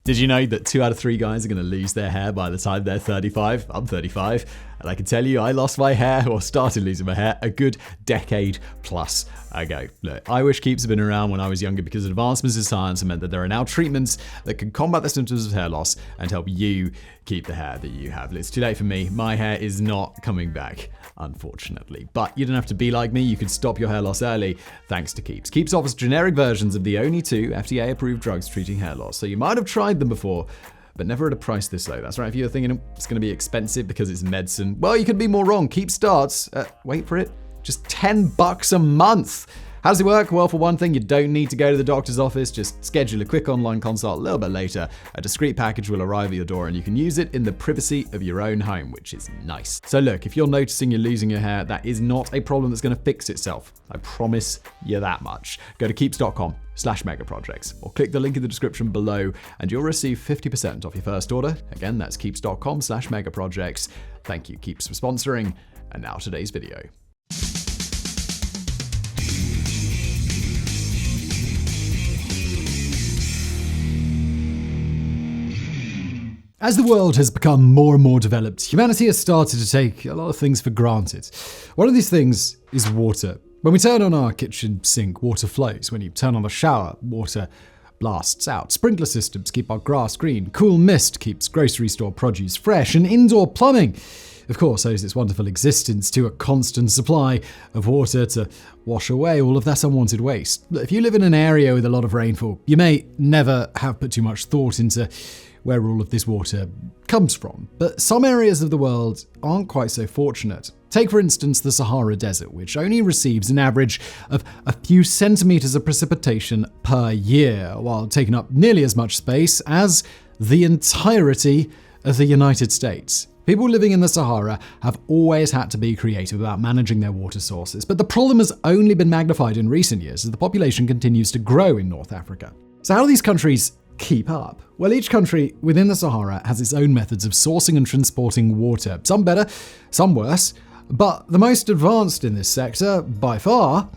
Did you know that 2 out of 3 guys are going to lose their hair by the time they're 35? I'm 35, and I can tell you I lost my hair, or started losing my hair, a good decade plus ago. Look, I wish Keeps had been around when I was younger, because advancements in science have meant that there are now treatments that can combat the symptoms of hair loss and help you keep the hair that you have. It's too late for me. My hair is not coming back, unfortunately. But you don't have to be like me. You can stop your hair loss early thanks to Keeps. Keeps offers generic versions of the only 2 FDA-approved drugs treating hair loss. So you might have tried them before, but never at a price this low. That's right, if you're thinking it's going to be expensive because it's medicine, well, you could be more wrong. Keeps starts at, wait for it, just $10 a month. How does it work? Well, for one thing, you don't need to go to the doctor's office. Just schedule a quick online consult a little bit later. A discreet package will arrive at your door and you can use it in the privacy of your own home, which is nice. So look, if you're noticing you're losing your hair, that is not a problem that's going to fix itself. I promise you that much. Go to keeps.com/megaprojects or click the link in the description below and you'll receive 50% off your first order. Again, that's keeps.com/megaprojects. Thank you, Keeps, for sponsoring. And now today's video. As the world has become more and more developed, humanity has started to take a lot of things for granted. One of these things is water. When we turn on our kitchen sink, water flows. When you turn on the shower, water blasts out. Sprinkler systems keep our grass green. Cool mist keeps grocery store produce fresh. And indoor plumbing, of course, owes its wonderful existence to a constant supply of water to wash away all of that unwanted waste. If you live in an area with a lot of rainfall, you may never have put too much thought into where all of this water comes from. But some areas of the world aren't quite so fortunate. Take, for instance, the Sahara Desert, which only receives an average of a few centimeters of precipitation per year, while taking up nearly as much space as the entirety of the United States. People living in the Sahara have always had to be creative about managing their water sources, but the problem has only been magnified in recent years as the population continues to grow in North Africa. So how do these countries keep up? Well, each country within the Sahara has its own methods of sourcing and transporting water, some better, some worse, but the most advanced in this sector, by far,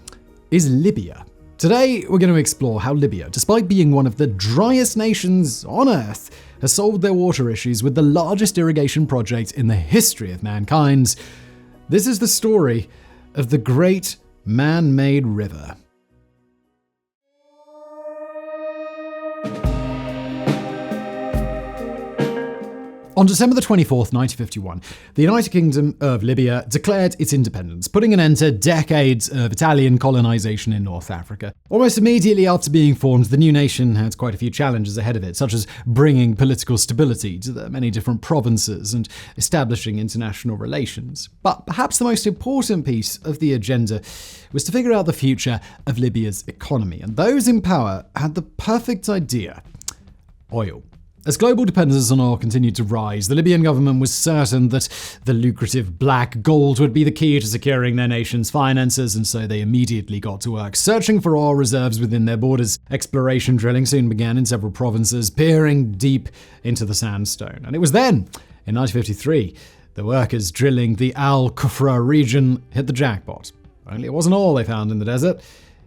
is Libya. Today, we're going to explore how Libya, despite being one of the driest nations on Earth, has solved their water issues with the largest irrigation project in the history of mankind. This is the story of the Great Man-Made River. On December the 24th, 1951, the United Kingdom of Libya declared its independence, putting an end to decades of Italian colonization in North Africa. Almost immediately after being formed, the new nation had quite a few challenges ahead of it, such as bringing political stability to the many different provinces and establishing international relations. But perhaps the most important piece of the agenda was to figure out the future of Libya's economy, and those in power had the perfect idea: oil. As global dependence on oil continued to rise, the Libyan government was certain that the lucrative black gold would be the key to securing their nation's finances, and so they immediately got to work searching for oil reserves within their borders. Exploration drilling soon began in several provinces, peering deep into the sandstone. And it was then, in 1953, the workers drilling the Al Kufra region hit the jackpot. Only it wasn't all they found in the desert,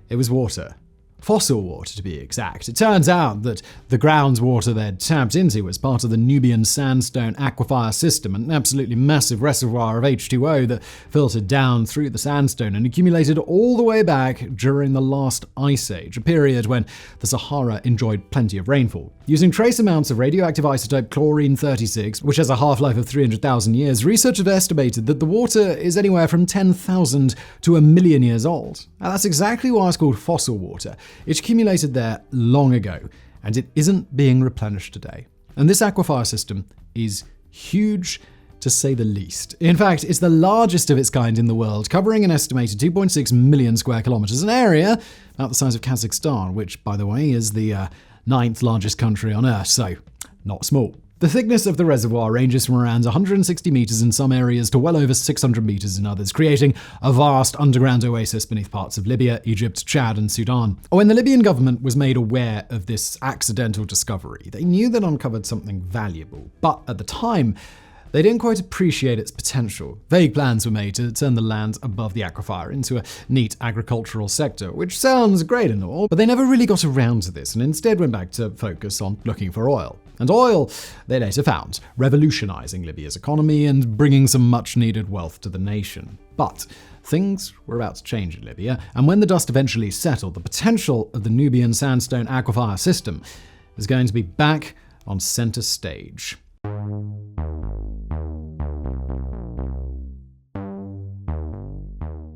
it was water. Fossil water, to be exact. It turns out that the groundwater they'd tapped into was part of the Nubian sandstone aquifer system, an absolutely massive reservoir of H2O that filtered down through the sandstone and accumulated all the way back during the last ice age, a period when the Sahara enjoyed plenty of rainfall. Using trace amounts of radioactive isotope chlorine-36, which has a half-life of 300,000 years, researchers have estimated that the water is anywhere from 10,000 to a million years old. And that's exactly why it's called fossil water. It accumulated there long ago, and it isn't being replenished today. And this aquifer system is huge, to say the least. In fact, it's the largest of its kind in the world, covering an estimated 2.6 million square kilometers, an area about the size of Kazakhstan, which, by the way, is the 9th largest country on Earth, so not small. The thickness of the reservoir ranges from around 160 meters in some areas to well over 600 meters in others, creating a vast underground oasis beneath parts of Libya, Egypt, Chad, and Sudan. When the Libyan government was made aware of this accidental discovery, they knew they'd uncovered something valuable. But at the time, they didn't quite appreciate its potential. Vague plans were made to turn the land above the aquifer into a neat agricultural sector, which sounds great and all, but they never really got around to this and instead went back to focus on looking for oil. and oil they later found, revolutionizing Libya's economy and bringing some much-needed wealth to the nation. But things were about to change in Libya, and when the dust eventually settled, the potential of the Nubian sandstone aquifer system is going to be back on center stage.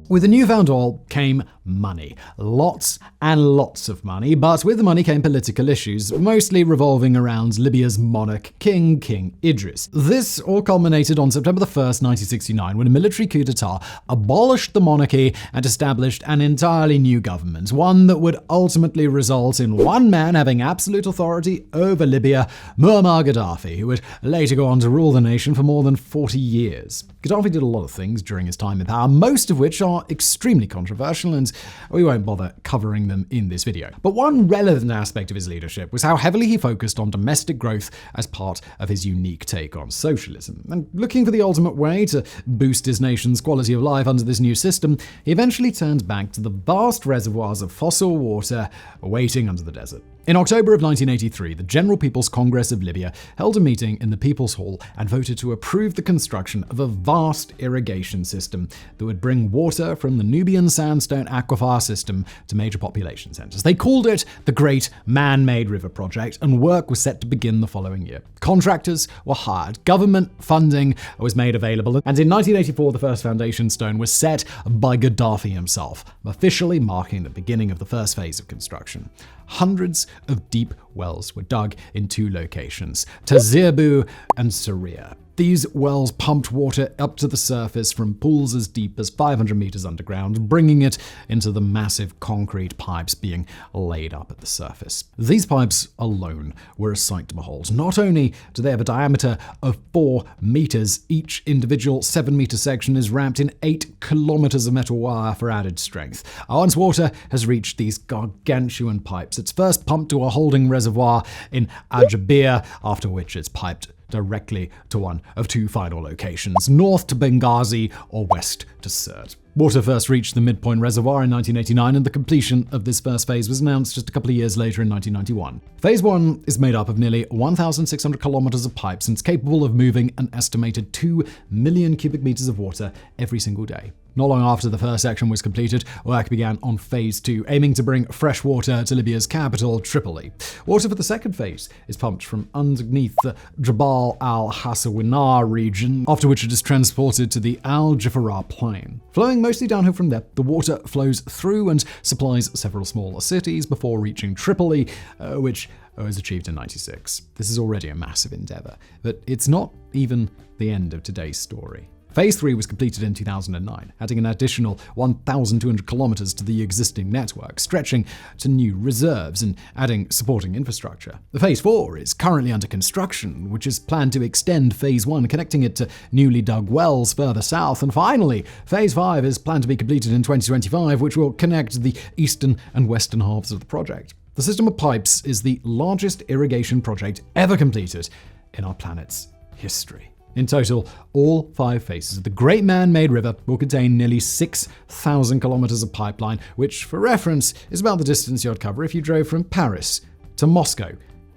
With the newfound oil came money. Lots and lots of money, but with the money came political issues, mostly revolving around Libya's monarch, King Idris. This all culminated on September 1st, 1969, when a military coup d'etat abolished the monarchy and established an entirely new government, one that would ultimately result in one man having absolute authority over Libya, Muammar Gaddafi, who would later go on to rule the nation for more than 40 years. Gaddafi did a lot of things during his time in power, most of which are extremely controversial, and we won't bother covering them in this video. But one relevant aspect of his leadership was how heavily he focused on domestic growth as part of his unique take on socialism. And looking for the ultimate way to boost his nation's quality of life under this new system, he eventually turned back to the vast reservoirs of fossil water waiting under the desert. In October of 1983, the General People's Congress of Libya held a meeting in the People's Hall and voted to approve the construction of a vast irrigation system that would bring water from the Nubian sandstone aquifer system to major population centers. They called it the Great Man-Made River Project, and work was set to begin the following year. Contractors were hired, government funding was made available, and in 1984 the first foundation stone was set by Gaddafi himself, officially marking the beginning of the first phase of construction. Hundreds of deep wells were dug in two locations, Tazirbu and Saria. These wells pumped water up to the surface from pools as deep as 500 meters underground, bringing it into the massive concrete pipes being laid up at the surface. These pipes alone were a sight to behold. Not only do they have a diameter of 4 meters, each individual 7-meter section is wrapped in 8 kilometers of metal wire for added strength. Once water has reached these gargantuan pipes, it's first pumped to a holding reservoir in Ajabir, after which it's piped directly to one of two final locations, north to Benghazi or west to Sirte. Water first reached the midpoint reservoir in 1989, and the completion of this first phase was announced just a couple of years later in 1991. Phase 1 is made up of nearly 1,600 kilometers of pipes and is capable of moving an estimated 2 million cubic meters of water every single day. Not long after the first section was completed, work began on Phase 2, aiming to bring fresh water to Libya's capital, Tripoli. Water for the second phase is pumped from underneath the Jabal al-Hassawinar region, after which it is transported to the Al-Jafara plain. Flowing mostly downhill from there, the water flows through and supplies several smaller cities before reaching Tripoli, which was achieved in 1996. This is already a massive endeavor, but it's not even the end of today's story. Phase 3 was completed in 2009, adding an additional 1,200 kilometers to the existing network, stretching to new reserves and adding supporting infrastructure. The Phase 4 is currently under construction, which is planned to extend Phase 1, connecting it to newly dug wells further south. And finally, Phase 5 is planned to be completed in 2025, which will connect the eastern and western halves of the project. The system of pipes is the largest irrigation project ever completed in our planet's history. In total, all 5 phases of the Great Man-Made River will contain nearly 6,000 kilometers of pipeline, which, for reference, is about the distance you'd cover if you drove from Paris to Moscow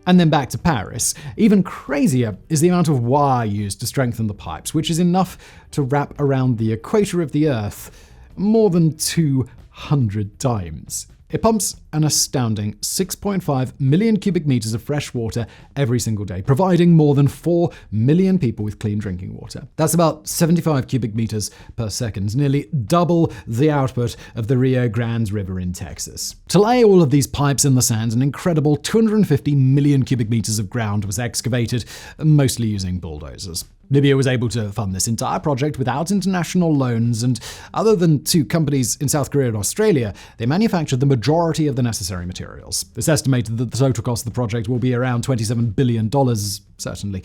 and then back to Paris. Even crazier is the amount of wire used to strengthen the pipes, which is enough to wrap around the equator of the Earth more than 200 times. It pumps an astounding 6.5 million cubic meters of fresh water every single day, providing more than 4 million people with clean drinking water. That's about 75 cubic meters per second, nearly double the output of the Rio Grande River in Texas. To lay all of these pipes in the sand, an incredible 250 million cubic meters of ground was excavated, mostly using bulldozers. Libya was able to fund this entire project without international loans, and other than 2 companies in South Korea and Australia, they manufactured the majority of the necessary materials. It's estimated that the total cost of the project will be around $27 billion, certainly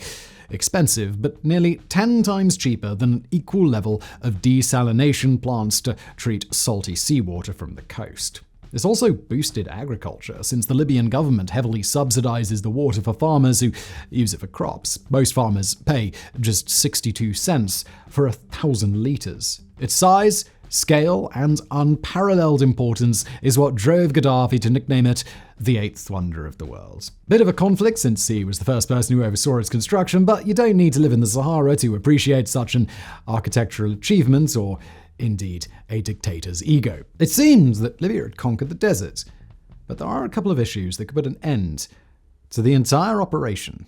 expensive, but nearly 10 times cheaper than an equal level of desalination plants to treat salty seawater from the coast. This also boosted agriculture, since the Libyan government heavily subsidizes the water for farmers who use it for crops. Most farmers pay just 62 cents for 1,000 liters. Its size Scale and unparalleled importance is what drove Gaddafi to nickname it the eighth wonder of the world. Bit of a conflict since he was the first person who oversaw its construction, but you don't need to live in the Sahara to appreciate such an architectural achievement or, indeed, a dictator's ego. It seems that Libya had conquered the desert, but there are a couple of issues that could put an end to the entire operation.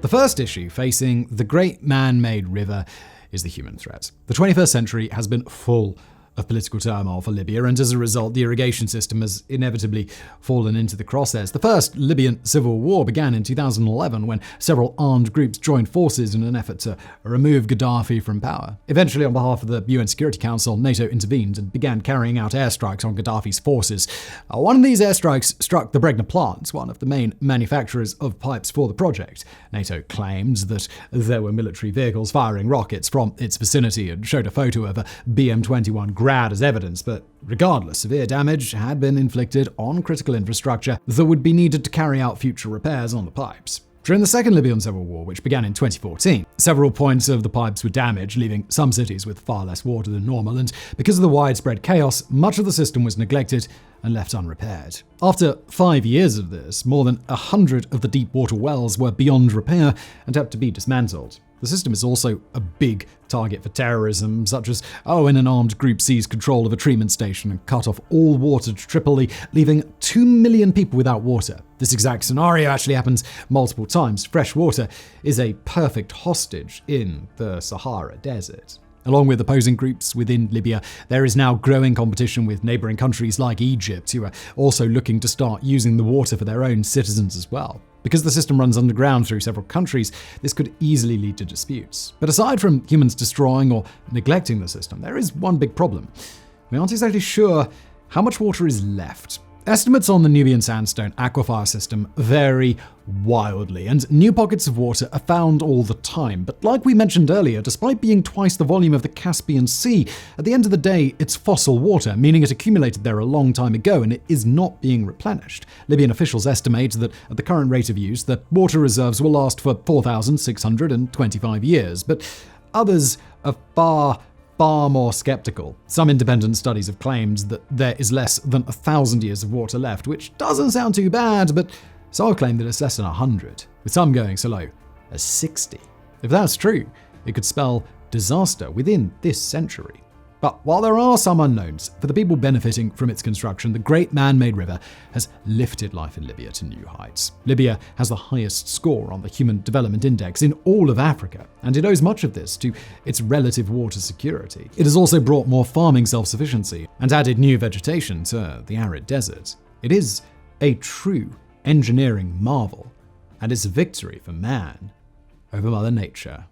The first issue facing the great man-made river is the human threat. The 21st century has been full of political turmoil for Libya, and as a result, the irrigation system has inevitably fallen into the crosshairs. The first Libyan civil war began in 2011 when several armed groups joined forces in an effort to remove Gaddafi from power. Eventually, on behalf of the UN Security Council, NATO intervened and began carrying out airstrikes on Gaddafi's forces. One of these airstrikes struck the Bregna plant, one of the main manufacturers of pipes for the project. NATO claimed that there were military vehicles firing rockets from its vicinity and showed a photo of a BM-21 Grad as evidence, but regardless, severe damage had been inflicted on critical infrastructure that would be needed to carry out future repairs on the pipes. During the Second Libyan Civil War, which began in 2014, several points of the pipes were damaged, leaving some cities with far less water than normal, and because of the widespread chaos, much of the system was neglected and left unrepaired. After 5 years of this, more than 100 of the deep water wells were beyond repair and had to be dismantled. The system is also a big target for terrorism, such as when an armed group seized control of a treatment station and cut off all water to Tripoli, leaving 2 million people without water. This exact scenario actually happens multiple times. Fresh water is a perfect hostage in the Sahara Desert. Along with opposing groups within Libya, there is now growing competition with neighboring countries like Egypt, who are also looking to start using the water for their own citizens as well. Because the system runs underground through several countries, this could easily lead to disputes. But aside from humans destroying or neglecting the system, there is one big problem. We aren't exactly sure how much water is left. Estimates on the Nubian sandstone aquifer system vary wildly, and new pockets of water are found all the time. But like we mentioned earlier, despite being twice the volume of the Caspian Sea, at the end of the day, it's fossil water, meaning it accumulated there a long time ago and it is not being replenished. Libyan officials estimate that at the current rate of use, the water reserves will last for 4,625 years, but others are far more skeptical. Some independent studies have claimed that there is less than 1,000 years of water left, which doesn't sound too bad, but some have claimed that it's less than 100, with some going so low as 60. If that's true, it could spell disaster within this century. But while there are some unknowns, for the people benefiting from its construction, the great man-made river has lifted life in Libya to new heights. Libya has the highest score on the Human Development Index in all of Africa, and it owes much of this to its relative water security. It has also brought more farming self-sufficiency and added new vegetation to the arid desert. It is a true engineering marvel, and it's a victory for man over Mother Nature.